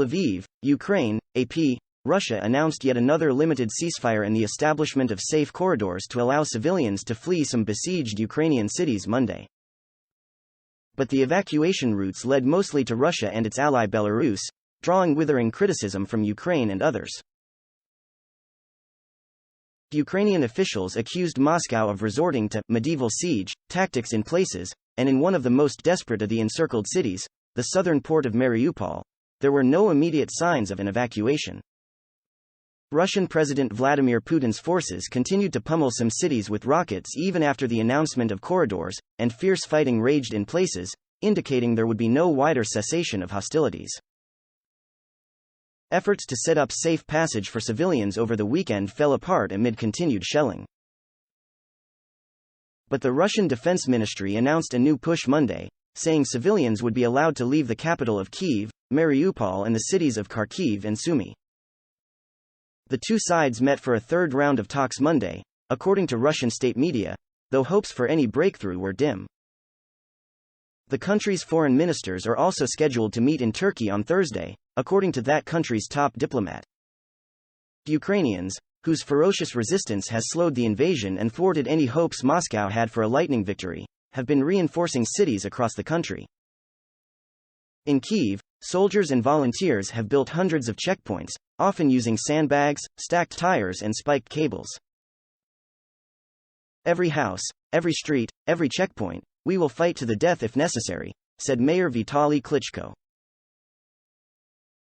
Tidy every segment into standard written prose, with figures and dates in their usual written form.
Lviv, Ukraine, AP, Russia announced yet another limited ceasefire and the establishment of safe corridors to allow civilians to flee some besieged Ukrainian cities Monday. But the evacuation routes led mostly to Russia and its ally Belarus, drawing withering criticism from Ukraine and others. Ukrainian officials accused Moscow of resorting to medieval siege tactics in places, and in one of the most desperate of the encircled cities, the southern port of Mariupol, there were no immediate signs of an evacuation. Russian President Vladimir Putin's forces continued to pummel some cities with rockets even after the announcement of corridors, and fierce fighting raged in places, indicating there would be no wider cessation of hostilities. Efforts to set up safe passage for civilians over the weekend fell apart amid continued shelling. But the Russian Defense Ministry announced a new push Monday, saying civilians would be allowed to leave the capital of Kyiv, Mariupol and the cities of Kharkiv and Sumy. The two sides met for a third round of talks Monday, according to Russian state media, though hopes for any breakthrough were dim. The country's foreign ministers are also scheduled to meet in Turkey on Thursday, according to that country's top diplomat. Ukrainians, whose ferocious resistance has slowed the invasion and thwarted any hopes Moscow had for a lightning victory, have been reinforcing cities across the country. In Kyiv, soldiers and volunteers have built hundreds of checkpoints, often using sandbags, stacked tires and spiked cables. Every house, every street, every checkpoint, we will fight to the death if necessary, said Mayor Vitaly Klitschko.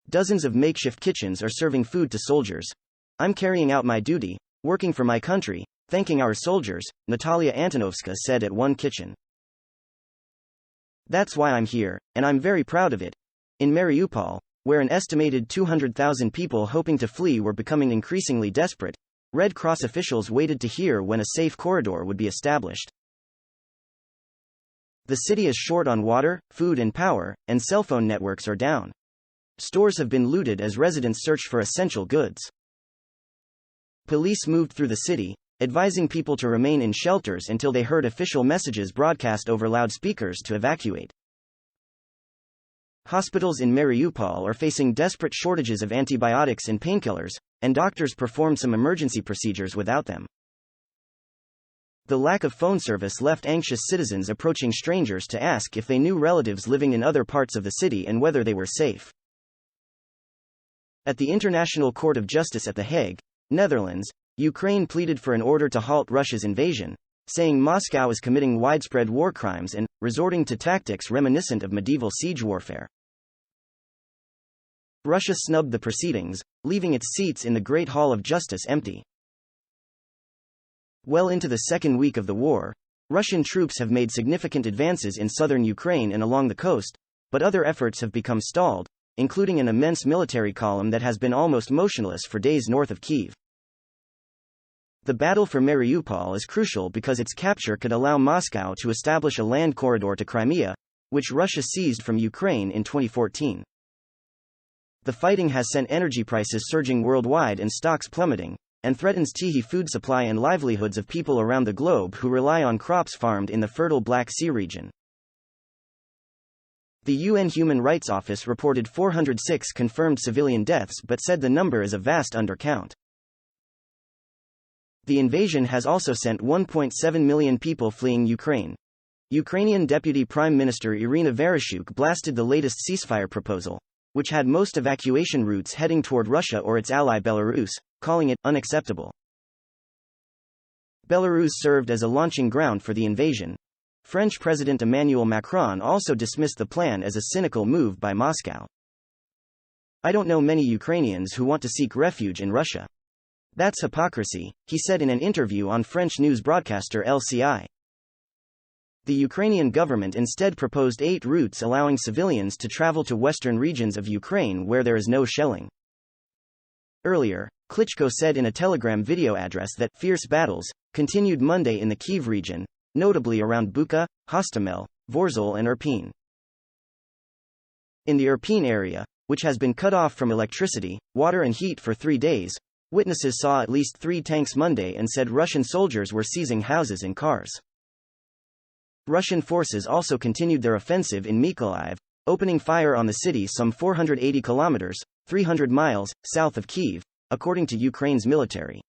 Dozens of makeshift kitchens are serving food to soldiers. I'm carrying out my duty, working for my country, thanking our soldiers, Natalia Antonovska said at one kitchen. That's why I'm here, and I'm very proud of it. In Mariupol, where an estimated 200,000 people hoping to flee were becoming increasingly desperate, Red Cross officials waited to hear when a safe corridor would be established. The city is short on water, food and power, and cell phone networks are down. Stores have been looted as residents search for essential goods. Police moved through the city, advising people to remain in shelters until they heard official messages broadcast over loudspeakers to evacuate. Hospitals in Mariupol are facing desperate shortages of antibiotics and painkillers, and doctors performed some emergency procedures without them. The lack of phone service left anxious citizens approaching strangers to ask if they knew relatives living in other parts of the city and whether they were safe. At the International Court of Justice at The Hague, Netherlands, Ukraine pleaded for an order to halt Russia's invasion, saying Moscow is committing widespread war crimes and resorting to tactics reminiscent of medieval siege warfare. Russia snubbed the proceedings, leaving its seats in the Great Hall of Justice empty. Well into the second week of the war, Russian troops have made significant advances in southern Ukraine and along the coast, but other efforts have become stalled, including an immense military column that has been almost motionless for days north of Kyiv. The battle for Mariupol is crucial because its capture could allow Moscow to establish a land corridor to Crimea, which Russia seized from Ukraine in 2014. The fighting has sent energy prices surging worldwide and stocks plummeting, and threatens Tychy food supply and livelihoods of people around the globe who rely on crops farmed in the fertile Black Sea region. The UN Human Rights Office reported 406 confirmed civilian deaths but said the number is a vast undercount. The invasion has also sent 1.7 million people fleeing Ukraine. Ukrainian Deputy Prime Minister Irina Vereshchuk blasted the latest ceasefire proposal, which had most evacuation routes heading toward Russia or its ally Belarus, calling it unacceptable. Belarus served as a launching ground for the invasion. French President Emmanuel Macron also dismissed the plan as a cynical move by Moscow. I don't know many Ukrainians who want to seek refuge in Russia. That's hypocrisy, he said in an interview on French news broadcaster LCI. The Ukrainian government instead proposed 8 routes allowing civilians to travel to western regions of Ukraine where there is no shelling. Earlier, Klitschko said in a Telegram video address that fierce battles continued Monday in the Kyiv region, notably around Bucha, Hostomel, Vorzel and Irpin. In the Irpin area, which has been cut off from electricity, water and heat for 3 days, witnesses saw at least 3 tanks Monday and said Russian soldiers were seizing houses and cars. Russian forces also continued their offensive in Mykolaiv, opening fire on the city some 480 kilometers, 300 miles, south of Kyiv, according to Ukraine's military.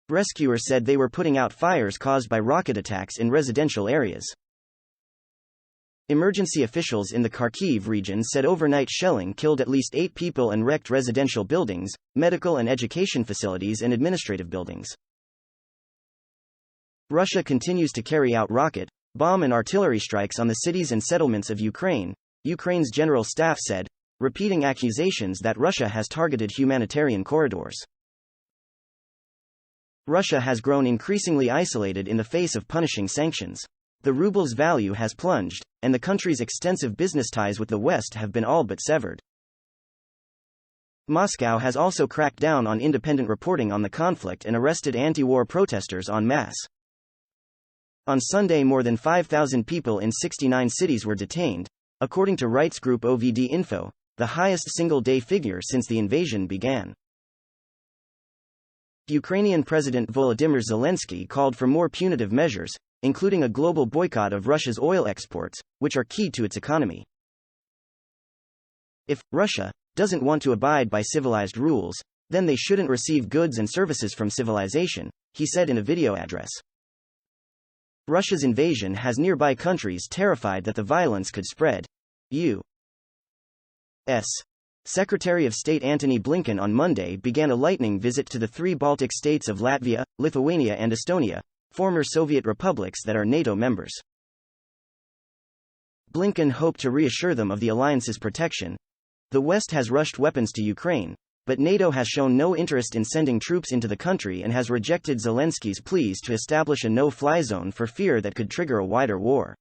Rescuers said they were putting out fires caused by rocket attacks in residential areas. Emergency officials in the Kharkiv region said overnight shelling killed at least 8 people and wrecked residential buildings, medical and education facilities, and administrative buildings. Russia continues to carry out rocket, bomb, and artillery strikes on the cities and settlements of Ukraine, Ukraine's general staff said, repeating accusations that Russia has targeted humanitarian corridors. Russia has grown increasingly isolated in the face of punishing sanctions. The ruble's value has plunged, and the country's extensive business ties with the West have been all but severed. Moscow has also cracked down on independent reporting on the conflict and arrested anti-war protesters en masse. On Sunday, more than 5,000 people in 69 cities were detained, according to rights group OVD Info, the highest single-day figure since the invasion began. Ukrainian President Volodymyr Zelensky called for more punitive measures, including a global boycott of Russia's oil exports, which are key to its economy. If Russia doesn't want to abide by civilized rules, then they shouldn't receive goods and services from civilization, he said in a video address. Russia's invasion has nearby countries terrified that the violence could spread. U.S. Secretary of State Antony Blinken on Monday began a lightning visit to the 3 Baltic states of Latvia, Lithuania, and Estonia, former Soviet republics that are NATO members. Blinken hoped to reassure them of the alliance's protection. The West has rushed weapons to Ukraine, but NATO has shown no interest in sending troops into the country and has rejected Zelensky's pleas to establish a no-fly zone for fear that could trigger a wider war.